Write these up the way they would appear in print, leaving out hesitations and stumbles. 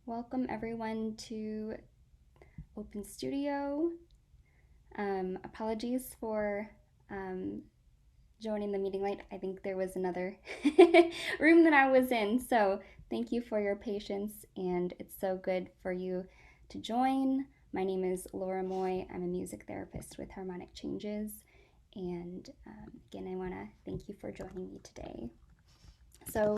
Welcome everyone to Open Studio. Apologies for joining the meeting late. I think there was another room that I was in, so thank you for your patience, and it's so good for you to join. My name is Laura Moy. I'm a music therapist with Harmonic Changes, and again, I want to thank you for joining me today. So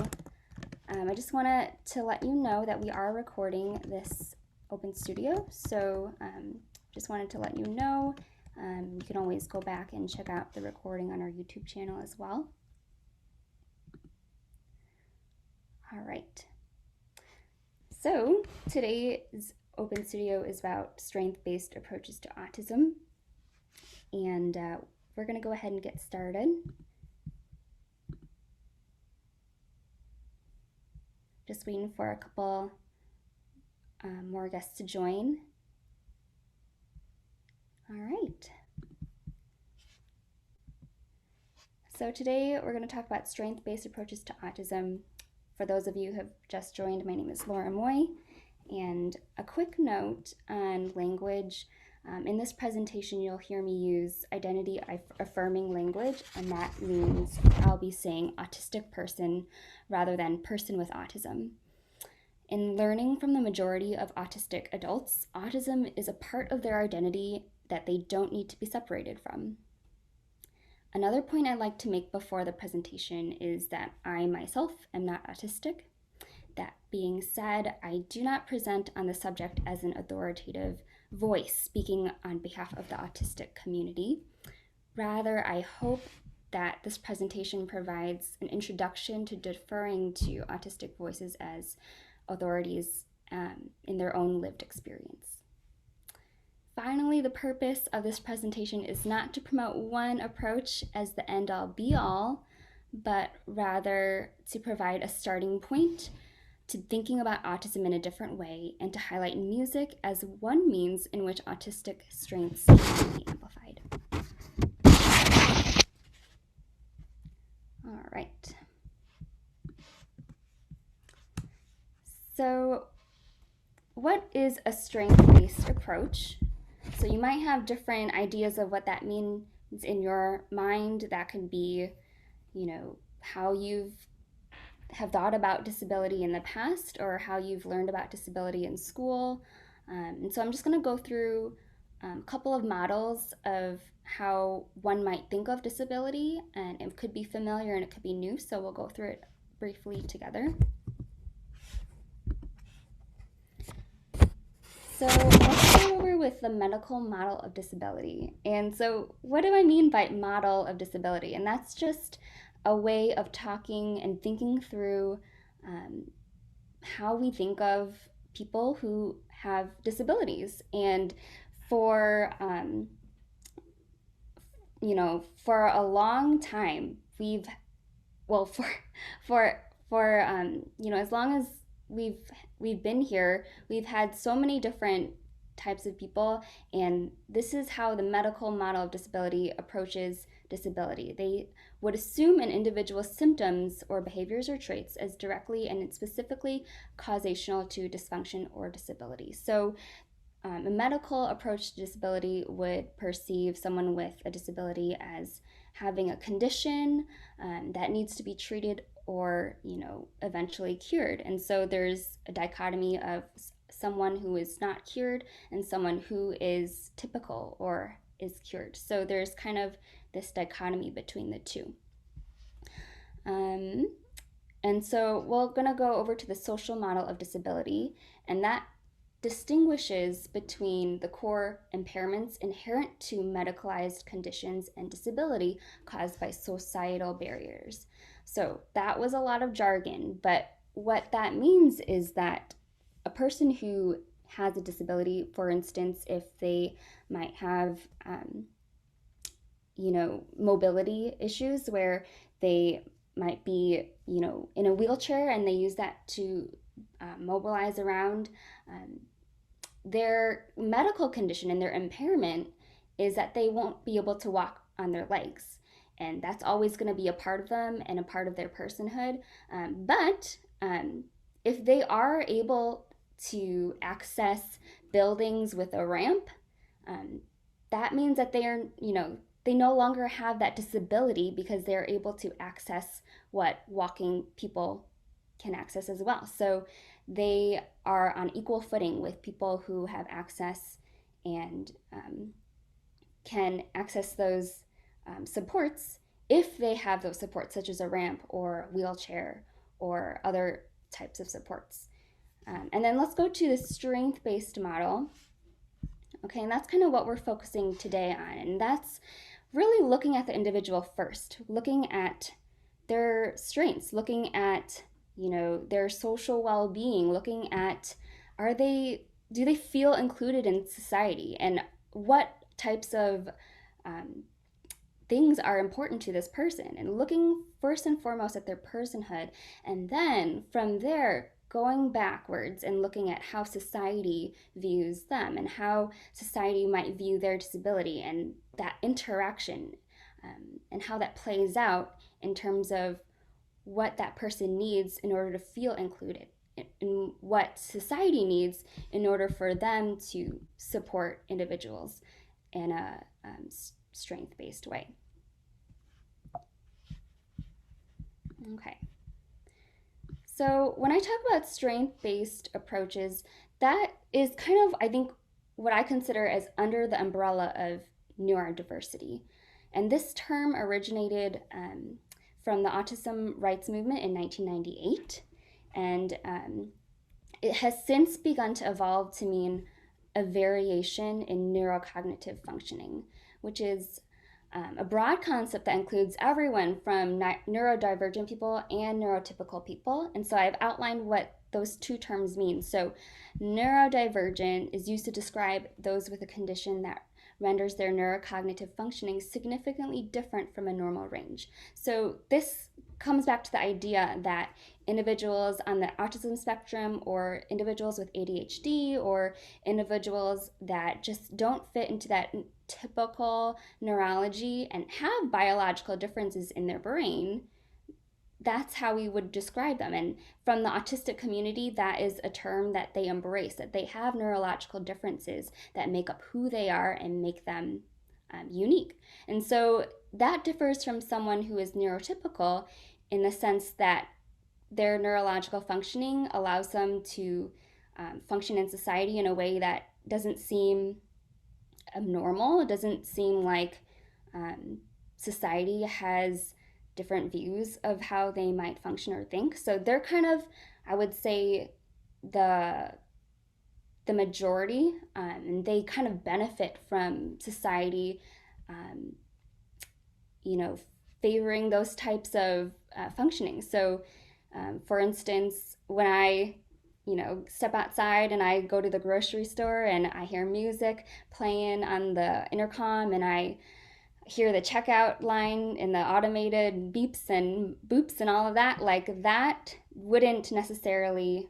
I just wanted to let you know that we are recording this Open Studio, so just wanted to let you know. You can always go back and check out the recording on our YouTube channel as well. All right. So today's Open Studio is about strength-based approaches to autism, and we're going to go ahead and get started. Just waiting for a couple more guests to join. All right. So today we're going to talk about strength-based approaches to autism. For those of you who have just joined, my name is Laura Moy. And a quick note on language. In this presentation, you'll hear me use identity affirming language, and that means I'll be saying autistic person rather than person with autism. In learning from the majority of autistic adults, autism is a part of their identity that they don't need to be separated from. Another point I'd like to make before the presentation is that I myself am not autistic. That being said, I do not present on the subject as an authoritative voice speaking on behalf of the autistic community. Rather, I hope that this presentation provides an introduction to deferring to autistic voices as authorities in their own lived experience. Finally, the purpose of this presentation is not to promote one approach as the end-all be-all, but rather to provide a starting point to thinking about autism in a different way and to highlight music as one means in which autistic strengths can be amplified. All right. So what is a strength-based approach? So you might have different ideas of what that means in your mind. That could be, how you've have thought about disability in the past or how you've learned about disability in school. And so I'm just going to go through a couple of models of how one might think of disability, and it could be familiar and it could be new, so we'll go through it briefly together. So let's go over with the medical model of disability. And so what do I mean by model of disability? And that's just a way of talking and thinking through how we think of people who have disabilities. And for a long time, as long as we've been here, we've had so many different types of people, and this is how the medical model of disability approaches disability. They would assume an individual's symptoms or behaviors or traits as directly and specifically causational to dysfunction or disability. So a medical approach to disability would perceive someone with a disability as having a condition that needs to be treated or eventually cured. And so there's a dichotomy of someone who is not cured and someone who is typical or is cured. So there's kind of this dichotomy between the two. And so we're going to go over to the social model of disability, and that distinguishes between the core impairments inherent to medicalized conditions and disability caused by societal barriers. So that was a lot of jargon, but what that means is that a person who has a disability, for instance, if they might have, mobility issues where they might be, in a wheelchair and they use that to mobilize around, their medical condition and their impairment is that they won't be able to walk on their legs. And that's always going to be a part of them and a part of their personhood. But if they are able to access buildings with a ramp, that means that they no longer have that disability because they're able to access what walking people can access as well. So they are on equal footing with people who have access and can access those supports if they have those supports, such as a ramp or wheelchair or other types of supports. And then let's go to the strength-based model. Okay, and that's kind of what we're focusing today on. And that's really looking at the individual first, looking at their strengths, looking at, their social well-being, looking at do they feel included in society, and what types of things are important to this person, and looking first and foremost at their personhood, and then from there going backwards and looking at how society views them and how society might view their disability, and that interaction and how that plays out in terms of what that person needs in order to feel included, and what society needs in order for them to support individuals in a strength-based way. Okay. So when I talk about strength-based approaches, that is kind of, I think, what I consider as under the umbrella of neurodiversity. And this term originated from the autism rights movement in 1998. And it has since begun to evolve to mean a variation in neurocognitive functioning, which is a broad concept that includes everyone from neurodivergent people and neurotypical people. And so I've outlined what those two terms mean. So neurodivergent is used to describe those with a condition that renders their neurocognitive functioning significantly different from a normal range. So this comes back to the idea that individuals on the autism spectrum, or individuals with ADHD, or individuals that just don't fit into that typical neurology and have biological differences in their brain, that's how we would describe them. And from the autistic community, that is a term that they embrace, that they have neurological differences that make up who they are and make them unique. And so that differs from someone who is neurotypical in the sense that their neurological functioning allows them to function in society in a way that doesn't seem abnormal. It doesn't seem like society has different views of how they might function or think. So they're kind of, I would say, the majority, and they kind of benefit from society, favoring those types of functioning. So, for instance, when I step outside and I go to the grocery store and I hear music playing on the intercom, and I hear the checkout line and the automated beeps and boops and all of that, like that wouldn't necessarily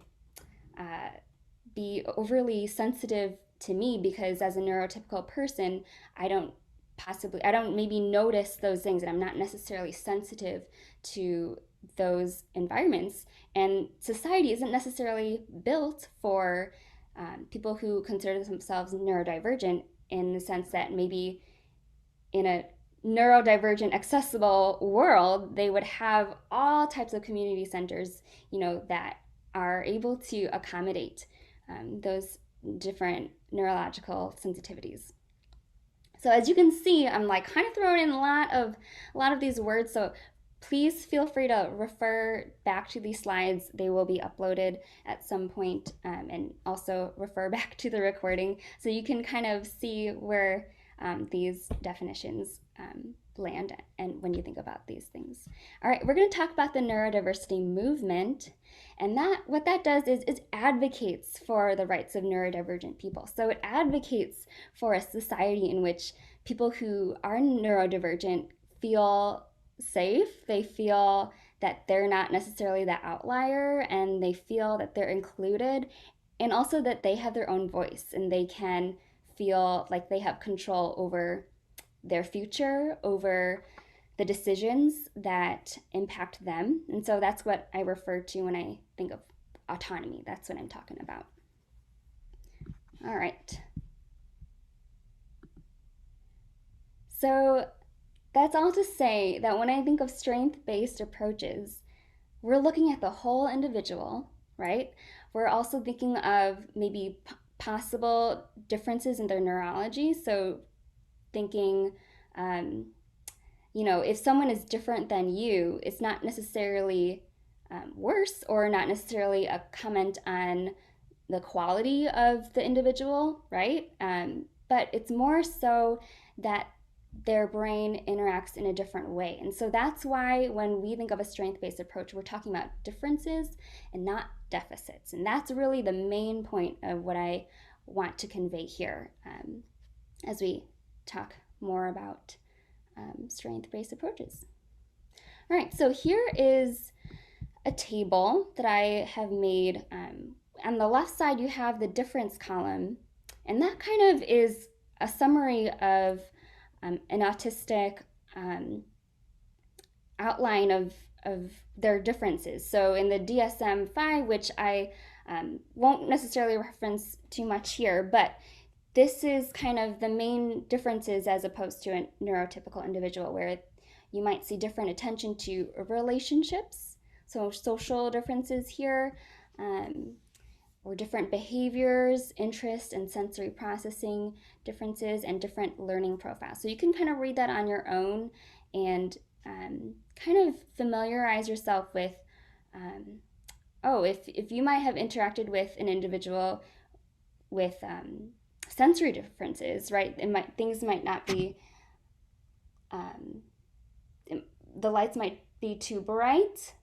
be overly sensitive to me, because as a neurotypical person, I don't maybe notice those things, and I'm not necessarily sensitive to those environments. And society isn't necessarily built for people who consider themselves neurodivergent, in the sense that maybe in a neurodivergent accessible world, they would have all types of community centers, that are able to accommodate those different neurological sensitivities. So as you can see, I'm like kind of throwing in a lot of these words. So please feel free to refer back to these slides. They will be uploaded at some point, and also refer back to the recording so you can kind of see where these definitions land and when you think about these things. All right, we're going to talk about the neurodiversity movement, and what that does is it advocates for the rights of neurodivergent people. So it advocates for a society in which people who are neurodivergent feel safe, they feel that they're not necessarily the outlier, and they feel that they're included, and also that they have their own voice and they can feel like they have control over their future, over the decisions that impact them. And so that's what I refer to when I think of autonomy. That's what I'm talking about. All right. So that's all to say that when I think of strength-based approaches, we're looking at the whole individual, right? We're also thinking of maybe possible differences in their neurology. So thinking, um, if someone is different than you, it's not necessarily worse or not necessarily a comment on the quality of the individual, right? But it's more so that their brain interacts in a different way. And so that's why when we think of a strength based approach, we're talking about differences and not deficits. And that's really the main point of what I want to convey here as we talk more about strength based approaches. All right, so here is a table that I have made. On the left side, you have the difference column, and that kind of is a summary of an autistic outline of their differences. So in the DSM-5, which I won't necessarily reference too much here, but this is kind of the main differences as opposed to a neurotypical individual, where you might see different attention to relationships, so social differences here, or different behaviors, interest, and sensory processing differences, and different learning profiles. So you can kind of read that on your own and kind of familiarize yourself with, if you might have interacted with an individual with sensory differences, right? Things might not be, the lights might be too bright,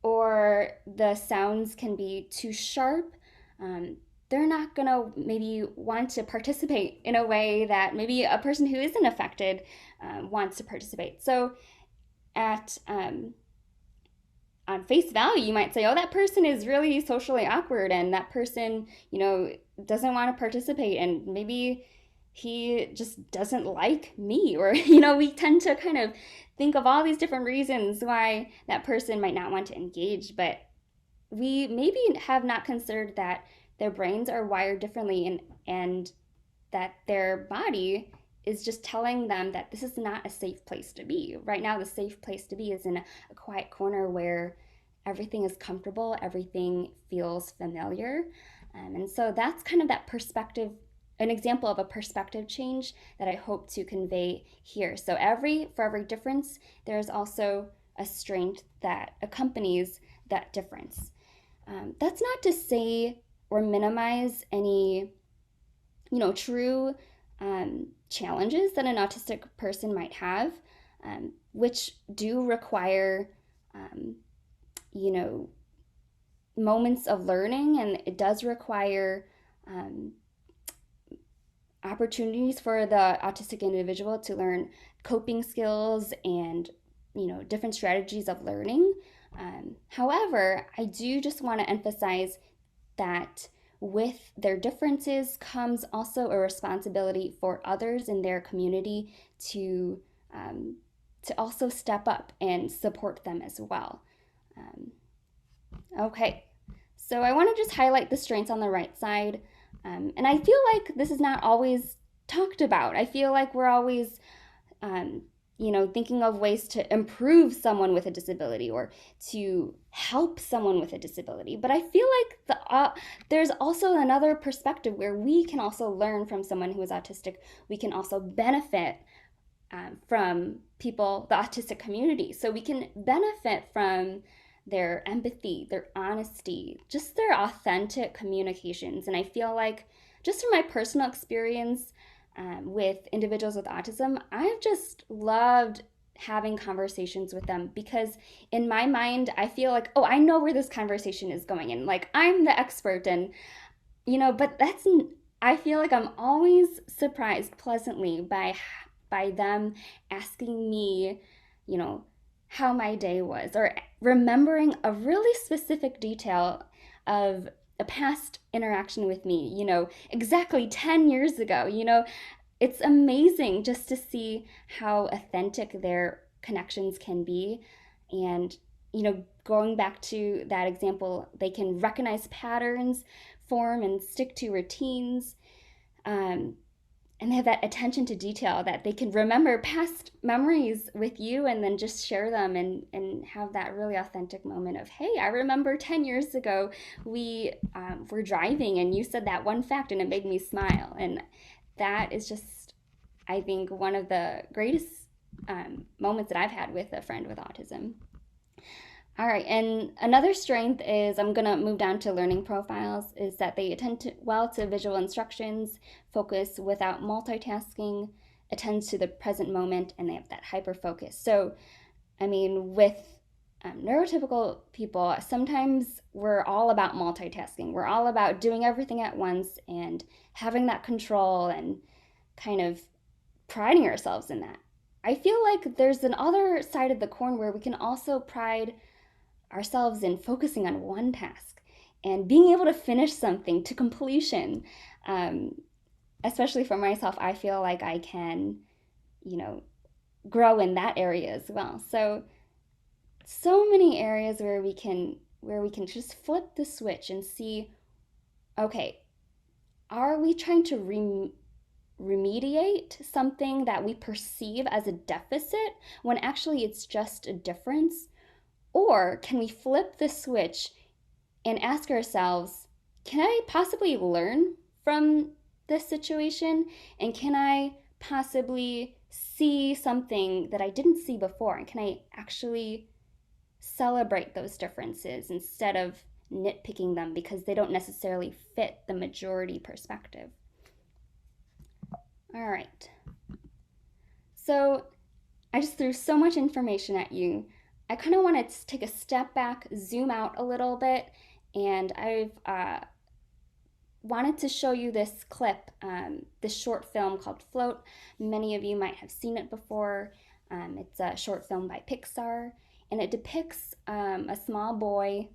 or the sounds can be too sharp. They're not gonna maybe want to participate in a way that maybe a person who isn't affected wants to participate. So on face value, you might say, oh, that person is really socially awkward, and that person, doesn't want to participate, and maybe he just doesn't like me, or, we tend to kind of think of all these different reasons why that person might not want to engage, but we maybe have not considered that their brains are wired differently, and that their body is just telling them that this is not a safe place to be. Right now, the safe place to be is in a quiet corner where everything is comfortable, everything feels familiar. And so that's kind of that perspective, an example of a perspective change that I hope to convey here. So for every difference, there's also a strength that accompanies that difference. That's not to say or minimize any, true challenges that an autistic person might have, which do require, moments of learning, and it does require opportunities for the autistic individual to learn coping skills and, different strategies of learning. However, I do just want to emphasize that with their differences comes also a responsibility for others in their community to also step up and support them as well. Okay, so I want to just highlight the strengths on the right side. And I feel like this is not always talked about. I feel like we're always, thinking of ways to improve someone with a disability or to help someone with a disability. But I feel like there's also another perspective where we can also learn from someone who is autistic. We can also benefit from people, the autistic community. So we can benefit from their empathy, their honesty, just their authentic communications. And I feel like, just from my personal experience with individuals with autism, I've just loved having conversations with them, because in my mind, I feel like, oh, I know where this conversation is going, and like I'm the expert, and but I feel like I'm always surprised pleasantly by them asking me, how my day was, or remembering a really specific detail of a past interaction with me, exactly 10 years ago. It's amazing just to see how authentic their connections can be. And going back to that example, they can recognize patterns, form and stick to routines, um, and they have that attention to detail that they can remember past memories with you and then just share them and have that really authentic moment of, hey, I remember 10 years ago we were driving and you said that one fact and it made me smile. And that is just, I think, one of the greatest moments that I've had with a friend with autism. All right, and another strength is, I'm gonna move down to learning profiles, is that they attend well to visual instructions, focus without multitasking, attend to the present moment, and they have that hyper focus. So, I mean, with neurotypical people, sometimes we're all about multitasking. We're all about doing everything at once and having that control and kind of priding ourselves in that. I feel like there's an other side of the coin where we can also pride ourselves in focusing on one task and being able to finish something to completion. Um, Especially for myself, I feel like I can, you know, grow in that area as well. So many areas where we can just flip the switch and see, okay, are we trying to remediate something that we perceive as a deficit when actually it's just a difference? Or can we flip the switch and ask ourselves, can I possibly learn from this situation? And can I possibly see something that I didn't see before? And can I actually celebrate those differences instead of nitpicking them because they don't necessarily fit the majority perspective? All right. So I just threw so much information at you. I kind of want to take a step back, zoom out a little bit, and I've wanted to show you this clip, this short film called Float. Many of you might have seen it before. It's a short film by Pixar, and it depicts a small boy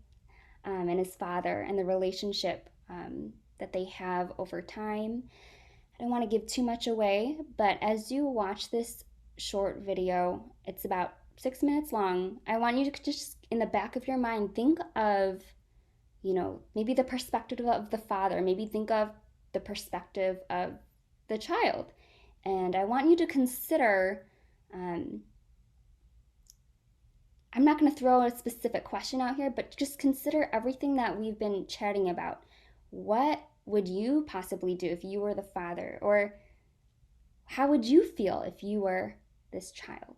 and his father and the relationship that they have over time. I don't want to give too much away, but as you watch this short video, it's about 6 minutes long. I want you to just, in the back of your mind, think of, maybe the perspective of the father, maybe think of the perspective of the child. And I want you to consider, I'm not going to throw a specific question out here, but just consider everything that we've been chatting about. What would you possibly do if you were the father? Or how would you feel if you were this child?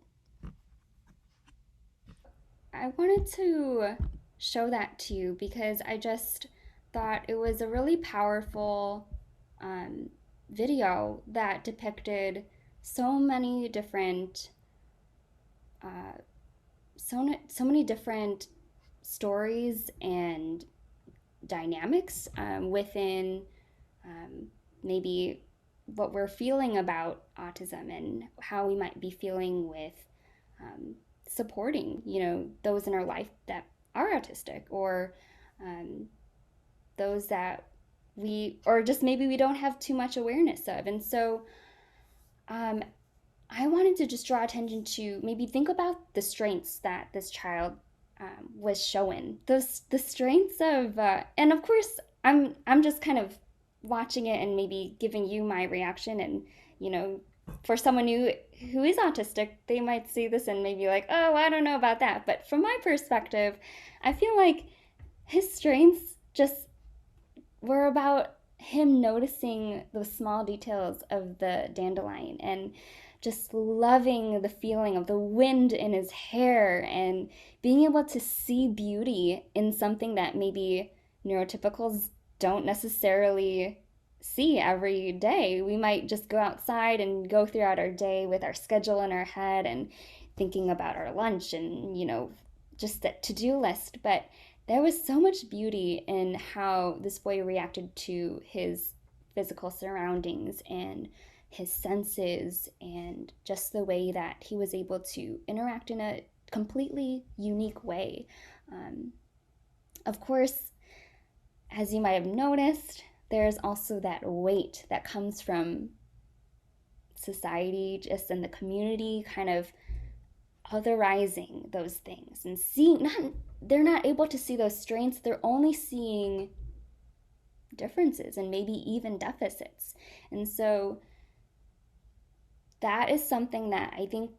I wanted to show that to you because I just thought it was a really powerful video that depicted so many different so many different stories and dynamics within maybe what we're feeling about autism and how we might be feeling with supporting, those in our life that are autistic, or those that or just maybe we don't have too much awareness of. And so I wanted to just draw attention to maybe think about the strengths that this child was showing. The strengths of, and of course, I'm just kind of watching it and maybe giving you my reaction. And for someone who is autistic, they might see this and maybe like, oh, I don't know about that. But from my perspective, I feel like his strengths just were about him noticing the small details of the dandelion and just loving the feeling of the wind in his hair and being able to see beauty in something that maybe neurotypicals don't necessarily see every day. We might just go outside and go throughout our day with our schedule in our head and thinking about our lunch and, just that to-do list. But there was so much beauty in how this boy reacted to his physical surroundings and his senses and just the way that he was able to interact in a completely unique way. Of course, as you might have noticed, there's also that weight that comes from society, just in the community, kind of otherizing those things and they're not able to see those strengths. They're only seeing differences and maybe even deficits. And so that is something that I think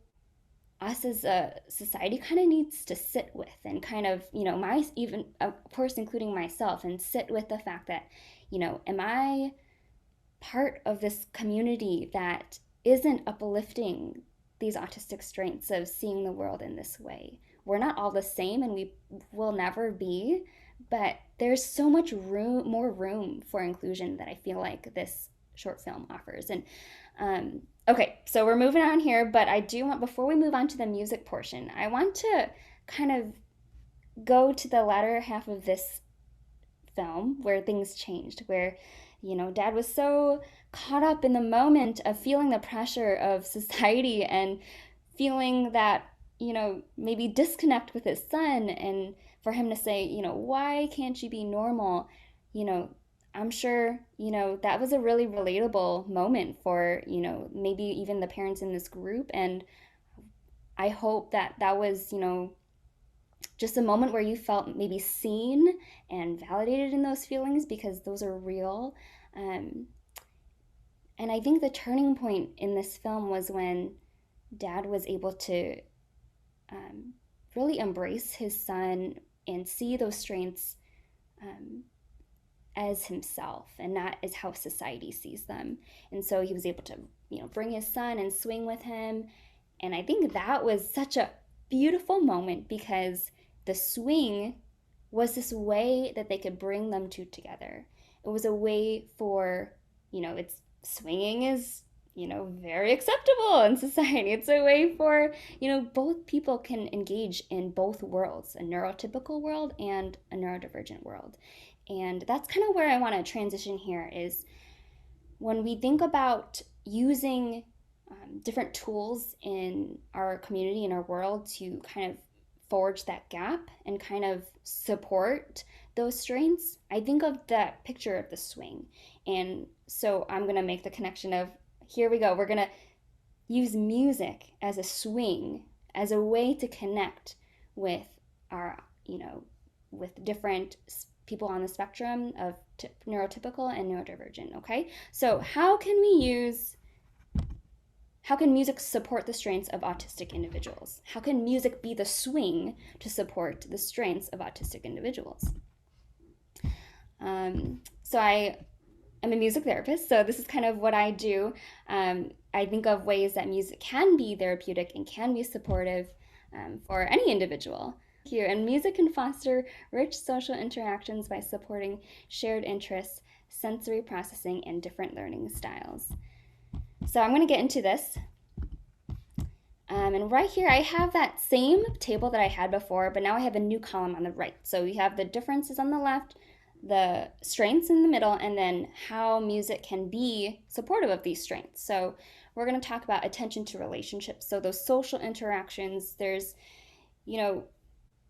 us as a society kind of needs to sit with, and kind of, even of course including myself, and sit with the fact that, am I part of this community that isn't uplifting these autistic strengths of seeing the world in this way? We're not all the same, and we will never be, but there's so much more room for inclusion that I feel like this short film offers. And okay, so we're moving on here, but I do want, before we move on to the music portion, I want to kind of go to the latter half of this film where things changed, where, Dad was so caught up in the moment of feeling the pressure of society and feeling that, maybe disconnect with his son, and for him to say, why can't you be normal? I'm sure, that was a really relatable moment for, maybe even the parents in this group. And I hope that that was, just a moment where you felt maybe seen and validated in those feelings, because those are real. And I think the turning point in this film was when Dad was able to really embrace his son and see those strengths as himself and not as how society sees them. And so he was able to, bring his son and swing with him. And I think that was such a beautiful moment, because the swing was this way that they could bring them two together. It was a way for, swinging is, very acceptable in society. It's a way for, both people can engage in both worlds, a neurotypical world and a neurodivergent world. And that's kind of where I want to transition here, is when we think about using different tools in our community, in our world, to kind of forge that gap and kind of support those strengths, I think of that picture of the swing. And so I'm going to make the connection of, here we go, we're going to use music as a swing, as a way to connect with our, with different people on the spectrum of neurotypical and neurodivergent, okay? So how can music support the strengths of autistic individuals? How can music be the swing to support the strengths of autistic individuals? So I am a music therapist, so this is kind of what I do. I think of ways that music can be therapeutic and can be supportive for any individual. And music can foster rich social interactions by supporting shared interests, sensory processing, and different learning styles. So I'm going to get into this. And right here, I have that same table that I had before, but now I have a new column on the right. So we have the differences on the left, the strengths in the middle, and then how music can be supportive of these strengths. So we're going to talk about attention to relationships. So those social interactions, there's,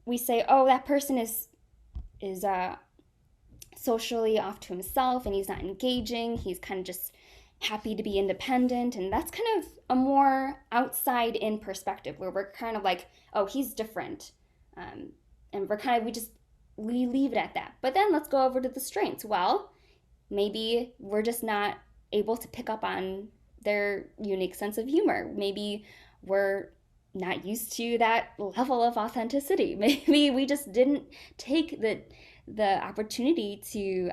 we say, oh, that person is socially off to himself and he's not engaging. He's kind of just happy to be independent. And that's kind of a more outside in perspective, where we're kind of like, oh, he's different. And we leave it at that. But then let's go over to the strengths. Well, maybe we're just not able to pick up on their unique sense of humor. Maybe we're not used to that level of authenticity. Maybe we just didn't take the opportunity to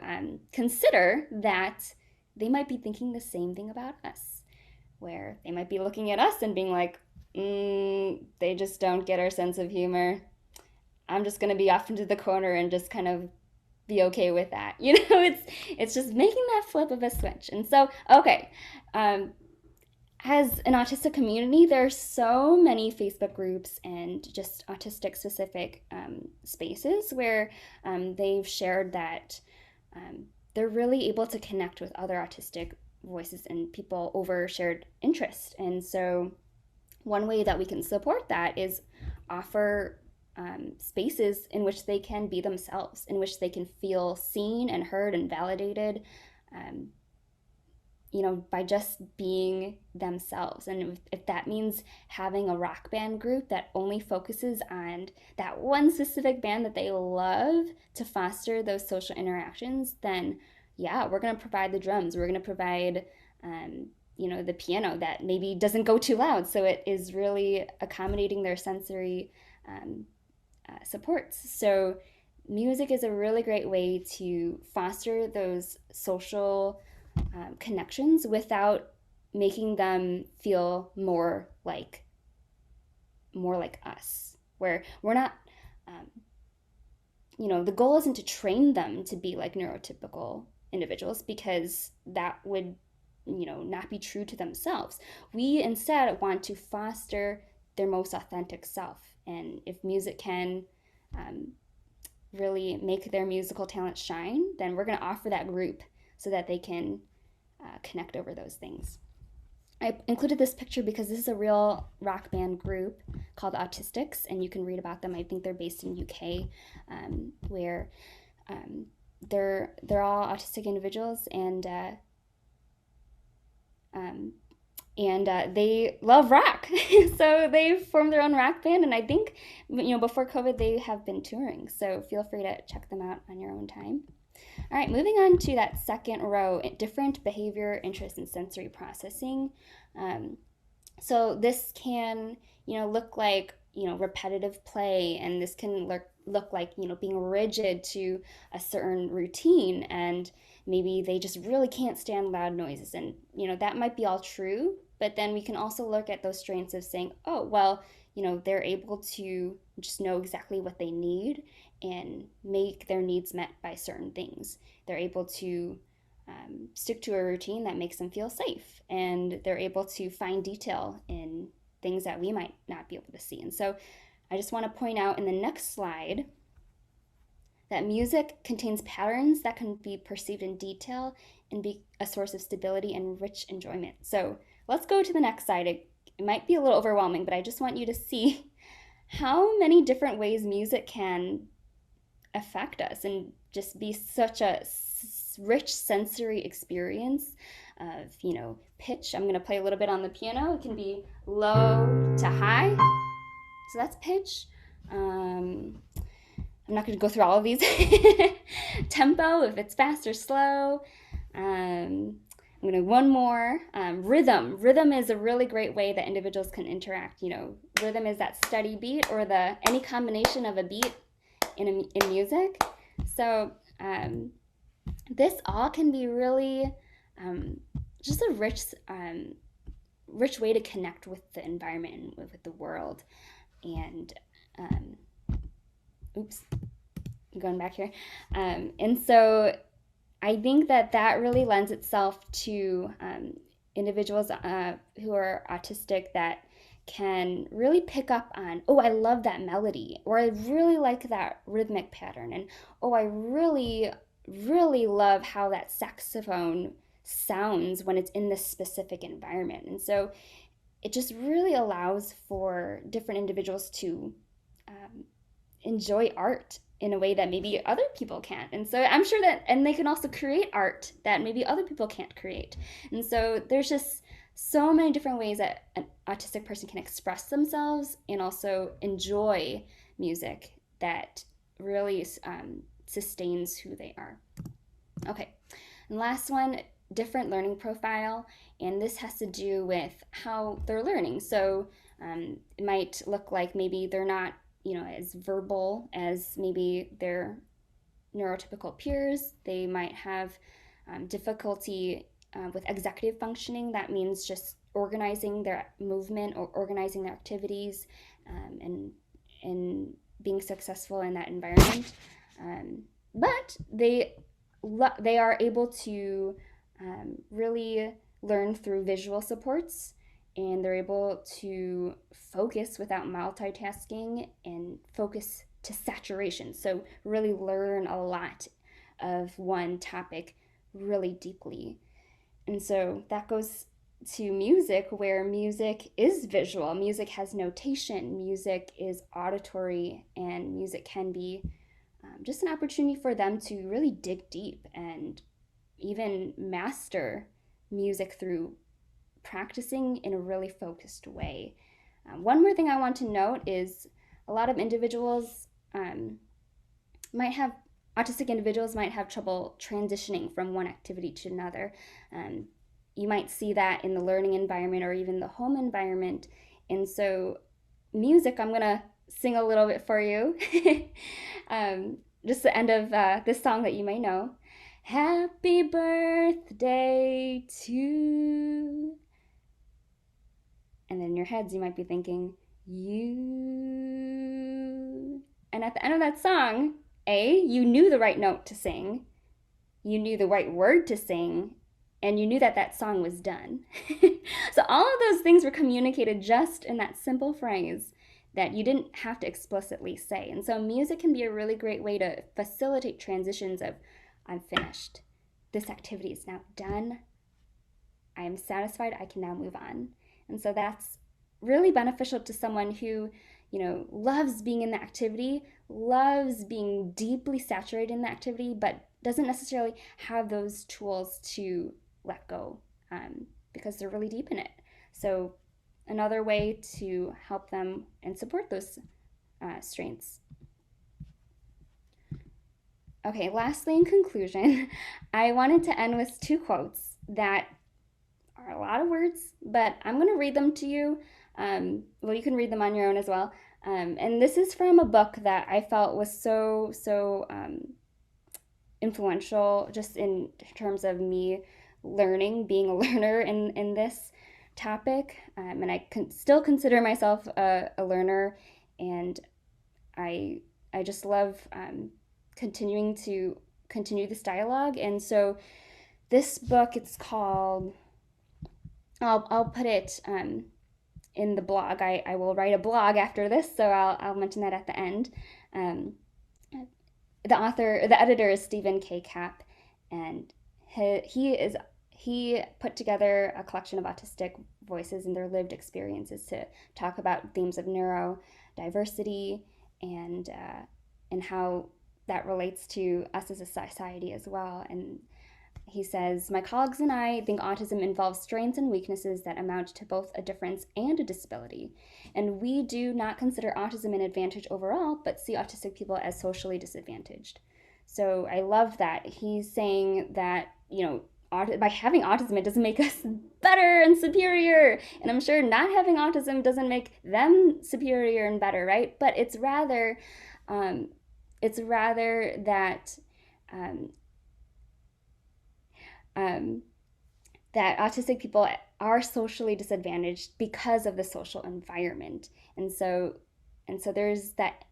consider that they might be thinking the same thing about us, where they might be looking at us and being like, they just don't get our sense of humor. I'm just going to be off into the corner and just kind of be okay with that. It's just making that flip of a switch. And so, okay, as an autistic community, there's so many Facebook groups and just autistic specific spaces where they've shared that they're really able to connect with other autistic voices and people over shared interest. And so one way that we can support that is offer spaces in which they can be themselves, in which they can feel seen and heard and validated. by just being themselves. And if that means having a rock band group that only focuses on that one specific band that they love to foster those social interactions, then yeah, we're going to provide the drums. We're going to provide, the piano that maybe doesn't go too loud. So it is really accommodating their sensory supports. So music is a really great way to foster those social connections without making them feel more like us, where we're not the goal isn't to train them to be like neurotypical individuals, because that would not be true to themselves. We instead want to foster their most authentic self, and if music can really make their musical talent shine, then we're going to offer that group so that they can connect over those things. I included this picture because this is a real rock band group called Autistics, and you can read about them. I think they're based in UK, where they're all autistic individuals, and they love rock. So they formed their own rock band, and I think before COVID they have been touring. So feel free to check them out on your own time. All right, moving on to that second row, different behavior, interest, and sensory processing. So this can, look like, repetitive play, and this can look like, being rigid to a certain routine, and maybe they just really can't stand loud noises. And, that might be all true, but then we can also look at those strengths of saying, oh, well, they're able to just know exactly what they need and make their needs met by certain things. They're able to stick to a routine that makes them feel safe, and they're able to find detail in things that we might not be able to see. And so I just want to point out in the next slide that music contains patterns that can be perceived in detail and be a source of stability and rich enjoyment. So let's go to the next slide. It might be a little overwhelming, but I just want you to see how many different ways music can affect us and just be such a rich sensory experience of, pitch. I'm going to play a little bit on the piano. It can be low to high. So that's pitch. I'm not going to go through all of these. Tempo, if it's fast or slow. I'm going to one more. Rhythm. Rhythm is a really great way that individuals can interact. Rhythm is that steady beat or any combination of a beat in music. So this all can be really just a rich way to connect with the environment and with the world. And I'm going back here. And so I think that really lends itself to individuals who are autistic that can really pick up on, oh, I love that melody, or I really like that rhythmic pattern, and oh, I really, really love how that saxophone sounds when it's in this specific environment. And so it just really allows for different individuals to enjoy art in a way that maybe other people can't. And so I'm sure and they can also create art that maybe other people can't create. And so there's just so many different ways that an autistic person can express themselves and also enjoy music that really sustains who they are. Okay, and last one, different learning profile, and this has to do with how they're learning. So it might look like maybe they're not as verbal as maybe their neurotypical peers. They might have difficulty with executive functioning. That means just organizing their movement or organizing their activities and being successful in that environment. But they are able to really learn through visual supports, and they're able to focus without multitasking and focus to saturation. So really learn a lot of one topic really deeply. And so that goes to music, where music is visual. Music has notation. Music is auditory, and music can be just an opportunity for them to really dig deep and even master music through practicing in a really focused way. One more thing I want to note is a lot of individuals might have autistic individuals might have trouble transitioning from one activity to another. You might see that in the learning environment or even the home environment. And so, music, I'm going to sing a little bit for you. Just the end of this song that you may know. Happy birthday to. And then in your heads, you might be thinking, you. And at the end of that song, you knew the right note to sing, you knew the right word to sing, and you knew that that song was done. So all of those things were communicated just in that simple phrase that you didn't have to explicitly say. And so music can be a really great way to facilitate transitions of, I'm finished. This activity is now done. I am satisfied. I can now move on. And so that's really beneficial to someone who, loves being in the activity, loves being deeply saturated in the activity, but doesn't necessarily have those tools to let go because they're really deep in it. So another way to help them and support those strengths. Okay, lastly, in conclusion, I wanted to end with 2 quotes that are a lot of words, but I'm going to read them to you. You can read them on your own as well. And this is from a book that I felt was so influential just in terms of me learning, being a learner in this topic. And I still consider myself a learner, and I just love continuing this dialogue. And so this book, it's called, I'll put it in the blog. I will write a blog after this, so I'll mention that at the end. The editor is Stephen K. Kapp, and he put together a collection of autistic voices and their lived experiences to talk about themes of neurodiversity and how that relates to us as a society as well. And he says, my colleagues and I think autism involves strengths and weaknesses that amount to both a difference and a disability. And we do not consider autism an advantage overall, but see autistic people as socially disadvantaged. So I love that. He's saying that, by having autism, it doesn't make us better and superior. And I'm sure not having autism doesn't make them superior and better, right? But it's rather that that autistic people are socially disadvantaged because of the social environment. And so there's that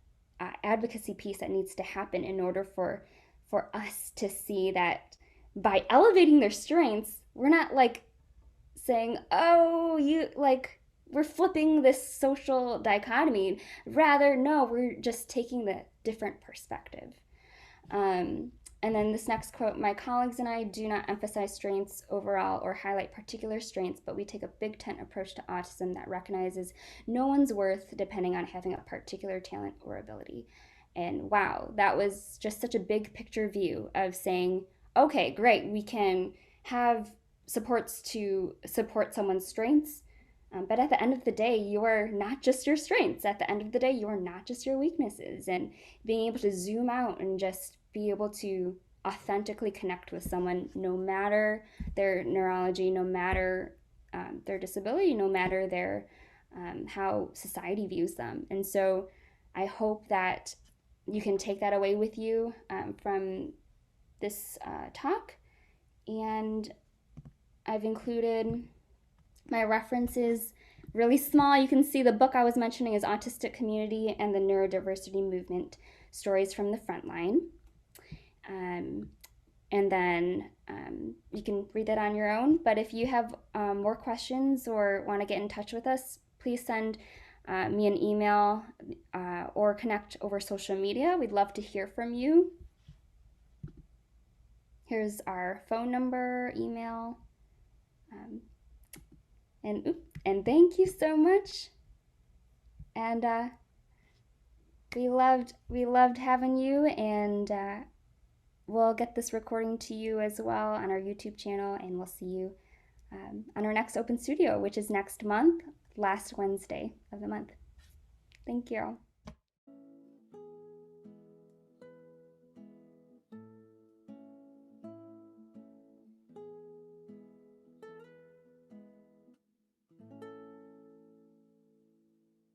advocacy piece that needs to happen in order for us to see that by elevating their strengths, we're not like saying, oh, we're flipping this social dichotomy. Rather, no, we're just taking the different perspective. And then this next quote, my colleagues and I do not emphasize strengths overall or highlight particular strengths, but we take a big tent approach to autism that recognizes no one's worth depending on having a particular talent or ability. And wow, that was just such a big picture view of saying, okay, great, we can have supports to support someone's strengths, but at the end of the day, you are not just your strengths. At the end of the day, you are not just your weaknesses. And being able to zoom out and just be able to authentically connect with someone, no matter their neurology, no matter their disability, no matter their how society views them. And so I hope that you can take that away with you from this talk. And I've included my references really small. You can see the book I was mentioning is Autistic Community and the Neurodiversity Movement, Stories from the Frontline. And then you can read that on your own. But if you have more questions or want to get in touch with us, please send me an email or connect over social media. We'd love to hear from you. Here's our phone number, email. And thank you so much. And we loved having you, and we'll get this recording to you as well on our YouTube channel, and we'll see you on our next Open Studio, which is next month, last Wednesday of the month. Thank you.